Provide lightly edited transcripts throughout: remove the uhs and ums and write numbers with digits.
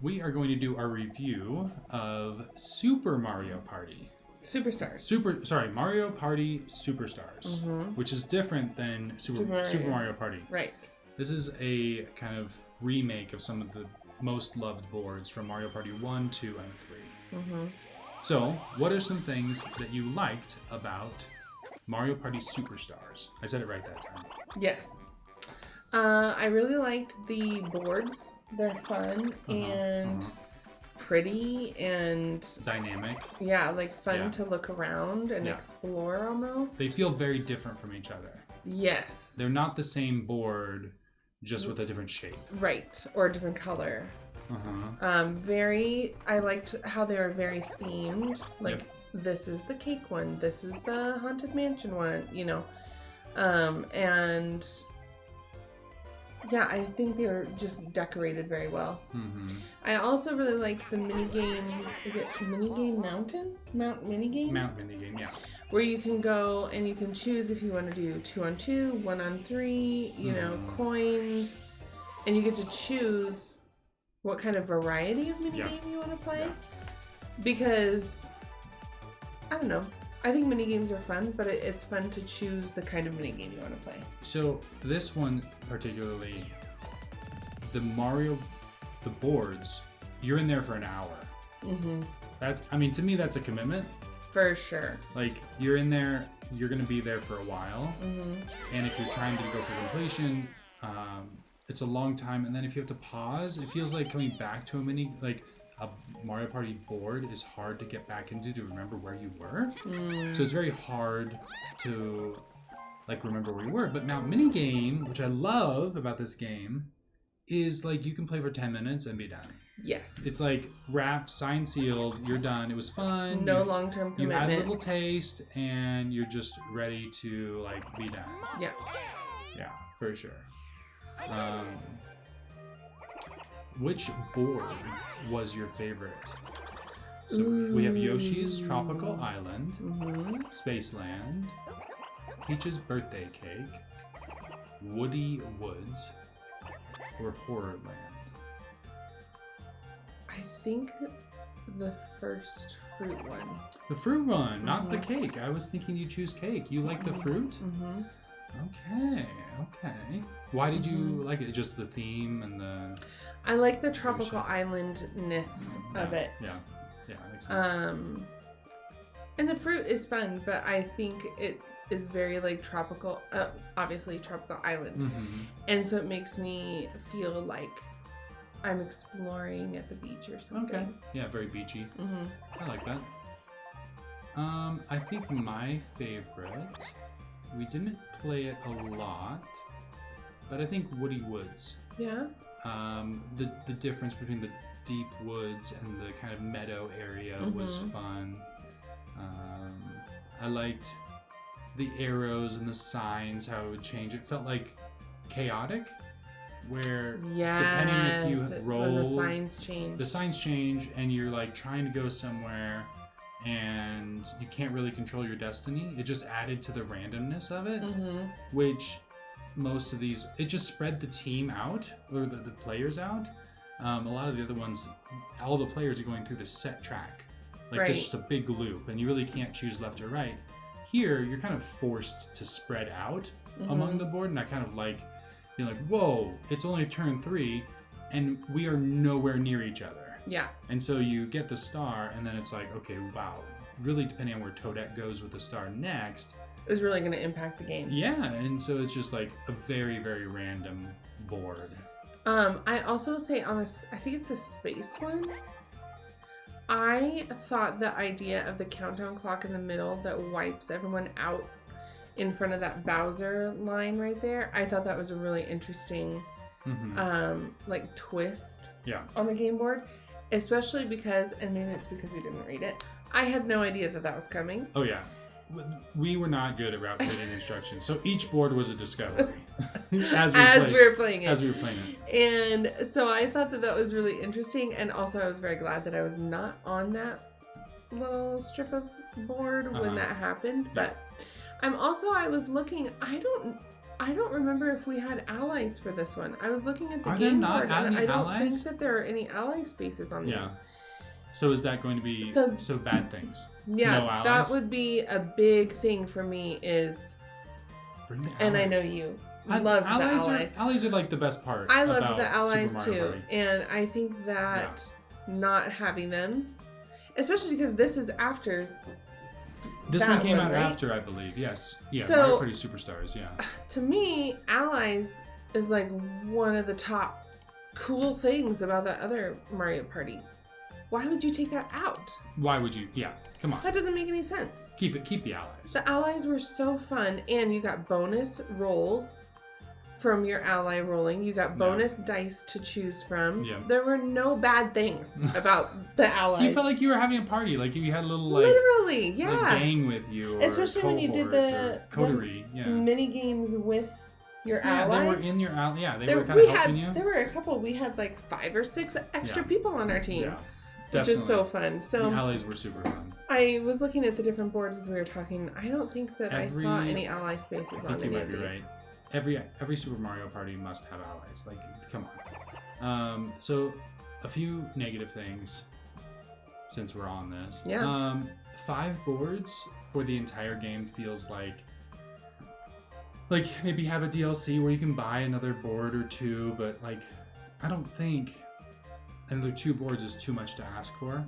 we are going to do our review of Super Mario Party. Superstars. Mario Party Superstars, which is different than Super Mario Party. Right. This is a kind of remake of some of the most loved boards from Mario Party 1, 2, and 3. So, what are some things that you liked about Mario Party Superstars? I said it right that time. Yes. I really liked the boards. They're fun and pretty and dynamic. Yeah, like fun to look around and explore almost. They feel very different from each other. Yes. They're not the same board, just with a different shape. Right, or a different color. I liked how they were very themed. Like, this is the cake one, this is the Haunted Mansion one, you know. And yeah, I think they're just decorated very well. I also really liked the minigame. Is it Minigame Mountain? Mount Minigame? Mount Minigame, yeah. Where you can go and you can choose if you want to do 2-on-2, 1-on-3, you know, coins. And you get to choose what kind of variety of minigame you want to play. Because, I don't know. I think minigames are fun, but it's fun to choose the kind of minigame you want to play. So this one particularly, the boards, you're in there for an hour. To me, that's a commitment. For sure. Like, you're in there, you're going to be there for a while. And if you're trying to go for completion, it's a long time. And then if you have to pause, it feels like coming back to a Mario Party board is hard to get back into to remember where you were. So it's very hard to remember where you were. But Mount Minigame, which I love about this game, is you can play for 10 minutes and be done. Yes. It's wrapped, signed, sealed, you're done. It was fun. No long-term commitment. You had a little taste and you're just ready to be done. Yeah. Yeah, for sure. Which board was your favorite? So we have Yoshi's Tropical Island, Spaceland, Peach's Birthday Cake, Woody Woods, or Horrorland. I think the first fruit one. The fruit one, not the cake. I was thinking you choose cake. You like the fruit? Okay. Why did you like it? Just the theme and the... I like the tropical islandness of it. Yeah, that makes sense. And the fruit is fun, but I think it is very tropical, obviously tropical island. And so it makes me feel like I'm exploring at the beach or something. Okay. Yeah, very beachy. I like that. I think my favorite, we didn't play it a lot, but I think Woody Woods. Yeah. The difference between the deep woods and the kind of meadow area was fun. I liked the arrows and the signs, how it would change. It felt chaotic, where depending if you roll, the signs change, and you're trying to go somewhere and you can't really control your destiny. It just added to the randomness of it, which most of these, it just spread the team out, or the players out. A lot of the other ones, all the players are going through this set track. There's just a big loop, and you really can't choose left or right. Here, you're kind of forced to spread out among the board, and I kind of being whoa, it's only turn 3, and we are nowhere near each other. Yeah. And so you get the star, and then it's okay, wow. Really, depending on where Toadette goes with the star next, is really going to impact the game. Yeah, and so it's just a very, very random board. I also say I think it's the space one. I thought the idea of the countdown clock in the middle that wipes everyone out in front of that Bowser line right there, I thought that was a really interesting twist on the game board. Especially because, and maybe it's because we didn't read it, I had no idea that was coming. Oh yeah. We were not good at route creating instructions, so each board was a discovery as we were playing it. And so I thought that was really interesting, and also I was very glad that I was not on that little strip of board when that happened. But I was looking. I don't remember if we had allies for this one. I was looking at the Are there game not board, and any I don't allies? think that there are any ally spaces on Yeah. these. So is that going to be so bad things? Yeah, No allies? that would be a big thing for me. Bring the allies. And I know you loved the allies. Allies are like the best part. I loved the allies Super Mario too, Party. and I think that not having them, especially because this is after. This one came out right? after, I believe. Yes. Yeah. So, Mario Party Superstars. Yeah. To me, allies is like one of the top cool things about that other Mario Party. Why would you take that out? Why would you? Yeah. Come on. That doesn't make any sense. Keep the allies. The allies were so fun, and you got bonus rolls from your ally rolling. You got bonus dice to choose from. Yeah. There were no bad things about the allies. You felt like you were having a party, like you had a little like literally, yeah, like gang with you, or especially when you did the coterie, mini games with your allies. They were in your ally. Yeah, they were kind of helping you. There were a couple. We had like 5 or 6 extra people on our team. Yeah. Which is so fun. So the allies were super fun. I was looking at the different boards as we were talking. I don't think that I saw any ally spaces on any of these. I think you might be right. Every Super Mario Party must have allies. Like, come on. So a few negative things since we're on this. Yeah. 5 boards for the entire game feels like maybe have a DLC where you can buy another board or 2, but like I don't think another 2 boards is too much to ask for,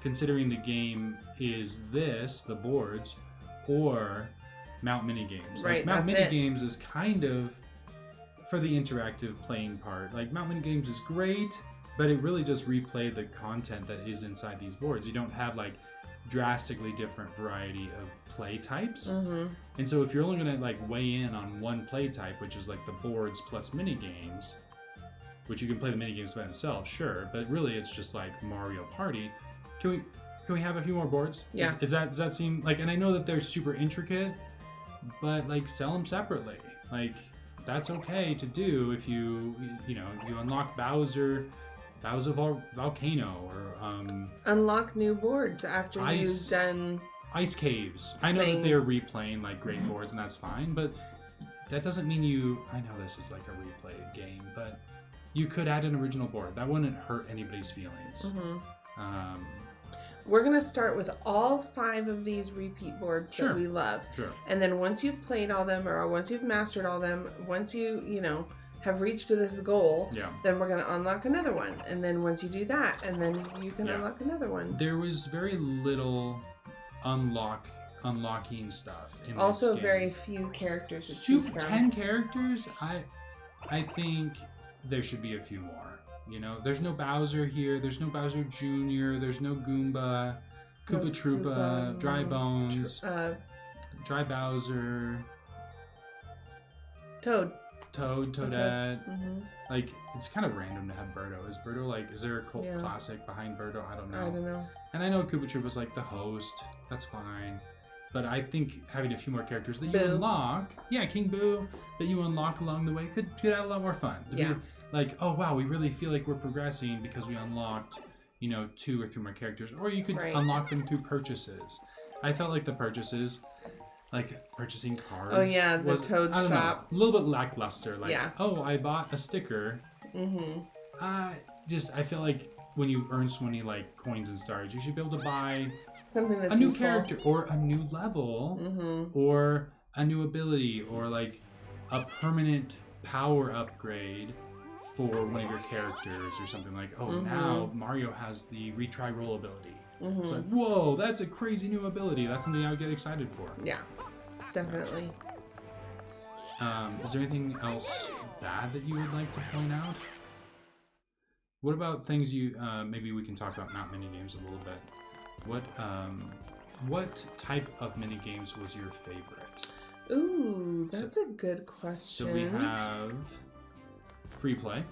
considering the game is the boards, or Mount Minigames. Right, Mount Minigames is kind of for the interactive playing part. Like Mount Minigames is great, but it really just replay the content that is inside these boards. You don't have like drastically different variety of play types, and so if you're only gonna like weigh in on one play type, which is like the boards plus minigames, which you can play the minigames by themselves, sure, but really it's just like Mario Party. Can we have a few more boards? Yeah. Does that seem like? And I know that they're super intricate, but like sell them separately. Like that's okay to do if you unlock Bowser Volcano, or unlock new boards after you've done Ice Caves. I know that they're replaying like great boards, and that's fine, but that doesn't mean I know this is like a replay game, but you could add an original board. That wouldn't hurt anybody's feelings. We're going to start with all 5 of these repeat boards that we love. Sure. And then once you've played all them, or once you've mastered all them, once you have reached this goal, then we're going to unlock another one. And then once you do that, and then you can unlock another one. There was very little unlocking stuff in also this game. Very few characters to choose from. 10 characters? I think there should be a few more. There's no Bowser here. There's no Bowser Jr. There's no Goomba, Koopa Troopa, Dry Bones, Dry Bowser, Toadette. Like, it's kind of random to have Birdo. Is Birdo is there a cult classic behind Birdo? I don't know. And I know Koopa Troopa's like the host. That's fine. But I think having a few more characters that you unlock, King Boo, that you unlock along the way could add a lot more fun. Yeah. Like, oh wow, we really feel like we're progressing because we unlocked, 2 or 3 more characters. Or you could unlock them through purchases. I felt like the purchases, like purchasing cards. Oh yeah, the Toad shop. A little bit lackluster. Like, oh, I bought a sticker. I feel like when you earn so many like coins and stars, you should be able to buy something that's a new useful. character or a new level or a new ability or like a permanent power upgrade for one of your characters or something like, now Mario has the retry roll ability. It's like, whoa, that's a crazy new ability. That's something I would get excited for. Yeah, definitely. Is there anything else bad that you would like to point out? What about things maybe we can talk about Mount Minigames a little bit. What type of minigames was your favorite? Ooh, that's a good question. So we have free play,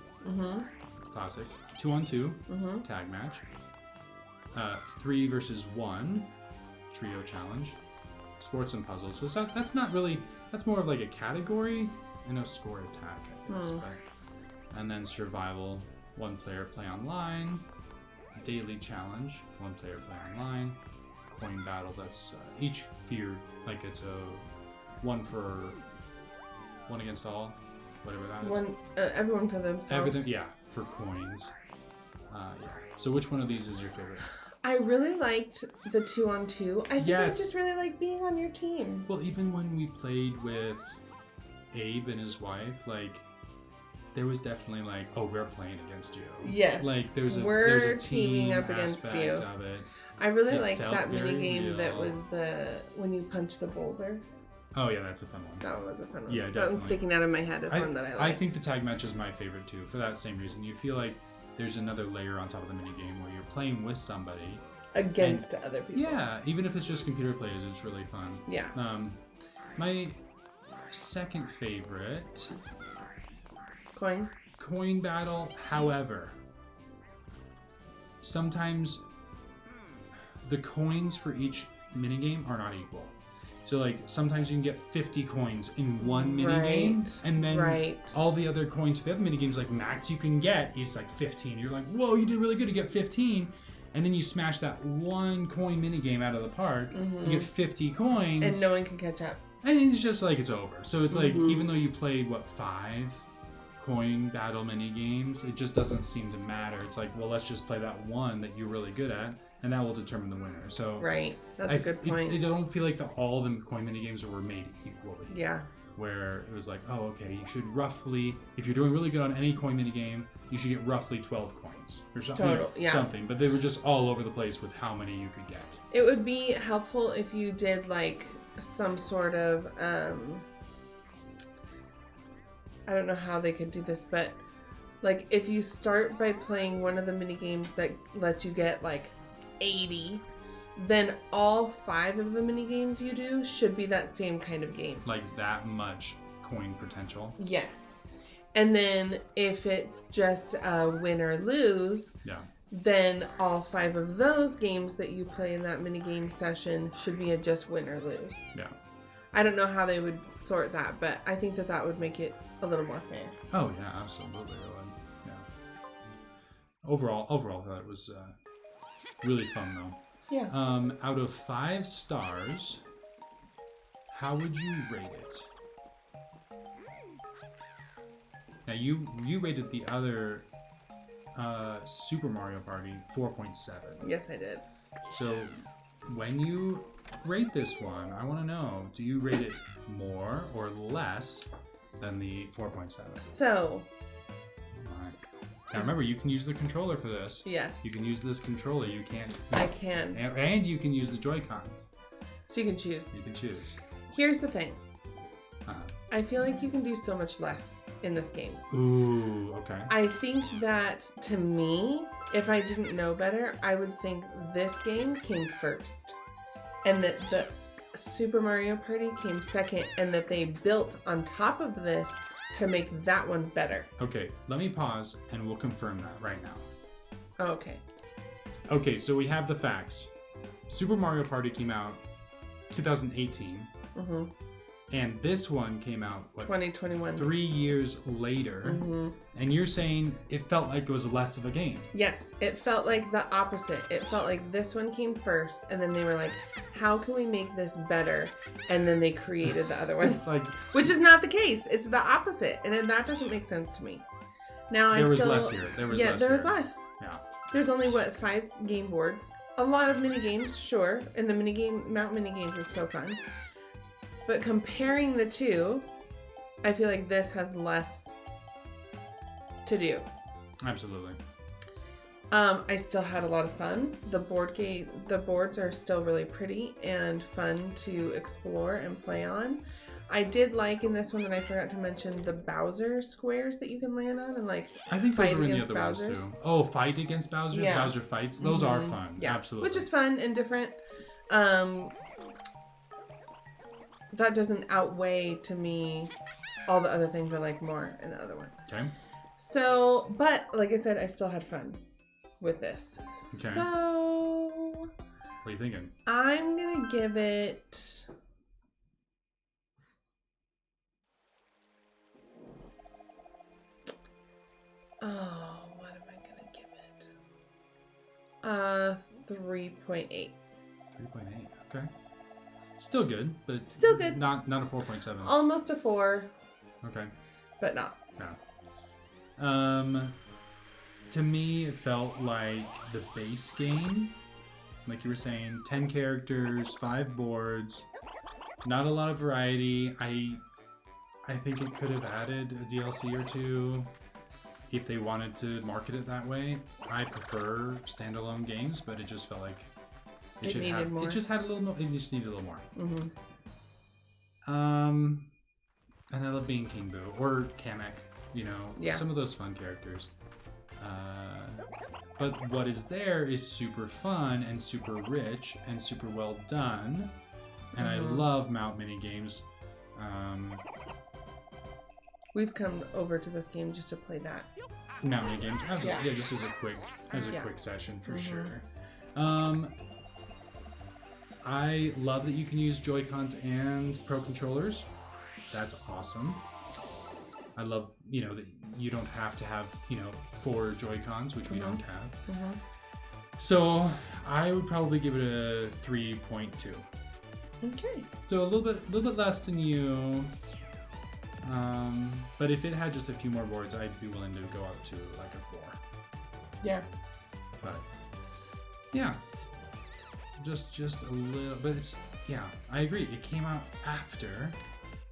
classic, 2-on-2, tag match, 3 versus 1, trio challenge, sports and puzzles. So that's not really, that's more of like a category and a score attack, I guess. And then survival, 1 player play online, daily challenge, 1 player play online, coin battle, that's each fear, like it's a 1 for one against all, whatever that is. Everyone for themselves. Everything, yeah, for coins. Yeah. So which one of these is your favorite? I really liked the 2-on-2. I think Yes. I just really like being on your team. Well, even when we played with Abe and his wife, like, there was definitely like, oh, we're playing against you. Yes. Like there's a we're team teaming up against aspect you. of it. I really It liked felt that mini very game that real. was when you punch the boulder. Oh yeah, that's a fun one. That one was a fun one. Yeah, That definitely. one's sticking out of my head as one that I like. I think the tag match is my favorite too, for that same reason. You feel like there's another layer on top of the mini game where you're playing with somebody. Against other people. Yeah, even if it's just computer players, it's really fun. Yeah. My second favorite coin battle. However, sometimes the coins for each minigame are not equal. So like sometimes you can get 50 coins in one minigame, and then all the other coins for the other minigames, like max you can get is like 15. You're like, whoa, you did really good to get 15. And then you smash that one coin minigame out of the park, you get 50 coins. And no one can catch up. And it's just like it's over. So it's like, even though you played, 5 coin battle mini games, it just doesn't seem to matter. It's like, well, let's just play that one that you're really good at, and that will determine the winner. So that's a good point. I don't feel like all the coin mini games were made equally. Yeah. Where it was like, oh, okay, you should roughly, if you're doing really good on any coin mini game, you should get roughly 12 coins or something. Something. But they were just all over the place with how many you could get. It would be helpful if you did like some sort of I don't know how they could do this, but like if you start by playing one of the mini games that lets you get like 80, then all 5 of the mini games you do should be that same kind of game. Like that much coin potential. Yes. And then if it's just win or lose, then all 5 of those games that you play in that mini game session should be a just win or lose. Yeah. I don't know how they would sort that, but I think that would make it a little more fair. Oh yeah, absolutely. Yeah. Overall, I thought it was really fun though. Yeah. Out of 5 stars, how would you rate it? Now you rated the other Super Mario Party 4.7. Yes, I did. So when you rate this one, I want to know, do you rate it more or less than the 4.7? So. Alright. Now remember, you can use the controller for this. Yes. You can use this controller. You can't. I can. And you can use the Joy-Cons. So you can choose. You can choose. Here's the thing. Uh-huh. I feel like you can do so much less in this game. Ooh, okay. I think that, to me, if I didn't know better, I would think this game came first. And that the Super Mario Party came second, and that they built on top of this to make that one better. Okay, let me pause, and we'll confirm that right now. Okay. Okay, so we have the facts. Super Mario Party came out 2018. Mm-hmm. And this one came out, 2021. 3 years later. Mm-hmm. And you're saying it felt like it was less of a game. Yes, it felt like the opposite. It felt like this one came first, and then they were like, how can we make this better? And then they created the other one. It's like, which is not the case. It's the opposite. And that doesn't make sense to me. Now there was less here. There was less. Yeah. There's only, 5 game boards. A lot of mini games, sure. And the Mount mini games is so fun. But comparing the two, I feel like this has less to do. Absolutely. I still had a lot of fun. The boards are still really pretty and fun to explore and play on. I did like in this one that I forgot to mention the Bowser squares that you can land on and like I think those fight were in the against other Bowsers. ones too. Oh, fight against Bowser? Yeah. Bowser fights? Those are fun. Yeah. Absolutely. Which is fun and different. That doesn't outweigh to me all the other things I like more in the other one. Okay. So, but like I said, I still had fun with this. Okay. So, what are you thinking? I'm going to give it... Oh, what am I going to give it? 3.8. 3.8. Okay. Still good, but still good. Not a 4.7. Almost a 4. Okay. But not. No. To me, it felt like the base game. Like you were saying, 10 characters, 5 boards, not a lot of variety. I think it could have added a DLC or two if they wanted to market it that way. I prefer standalone games, but it just felt like it needed more. It just had a little. It just needed a little more. Mm-hmm. And I love being King Boo or Kamek. You know, some of those fun characters. But what is there is super fun and super rich and super well done. And I love Mount minigames. We've come over to this game just to play that. Mount minigames, just as a quick session for sure. I love that you can use Joy-Cons and Pro Controllers. That's awesome. I love, that you don't have to have, 4 Joy-Cons, which we don't have. So I would probably give it a 3.2. Okay. So a little bit less than you. But if it had just a few more boards, I'd be willing to go up to like a 4. Yeah. But yeah, just a little. But it's I agree. It came out after.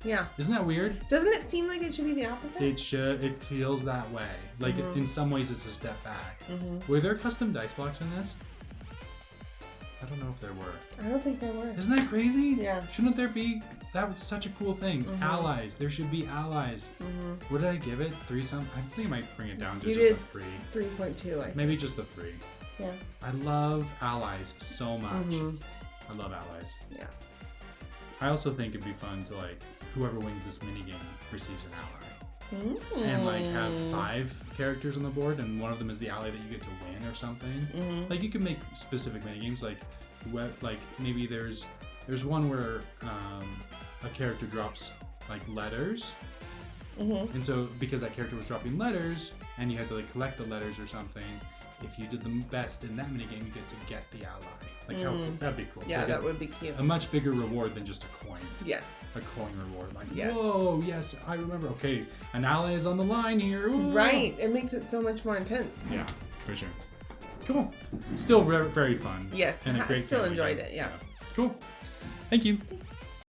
Yeah. Isn't that weird? Doesn't it seem like it should be the opposite? It should. It feels that way. Like in some ways, it's a step back. Were there custom dice blocks in this? I don't know if there were. I don't think there were. Isn't that crazy? Yeah. Shouldn't there be? That was such a cool thing. Allies. There should be allies. What did I give it? 3 something? I think I might bring it down to just a 3. 3.2, I think. Maybe just a 3. Yeah. I love allies so much. I love allies. Yeah. I also think it'd be fun to whoever wins this minigame receives an ally. And have 5 characters on the board, and one of them is the ally that you get to win or something. Like you can make specific minigames, maybe there's one where a character drops letters, and so because that character was dropping letters, and you had to collect the letters or something. If you did the best in that minigame, you get the ally. How cool. That'd be cool. Yeah, that would be cute. A much bigger reward than just a coin. Yes. A coin reward. Yes. Whoa, yes, I remember. Okay, an ally is on the line here. Ooh. Right. It makes it so much more intense. Yeah, for sure. Cool. Still very fun. Yes. And a great still enjoyed it. Yeah. Cool. Thank you. Thanks.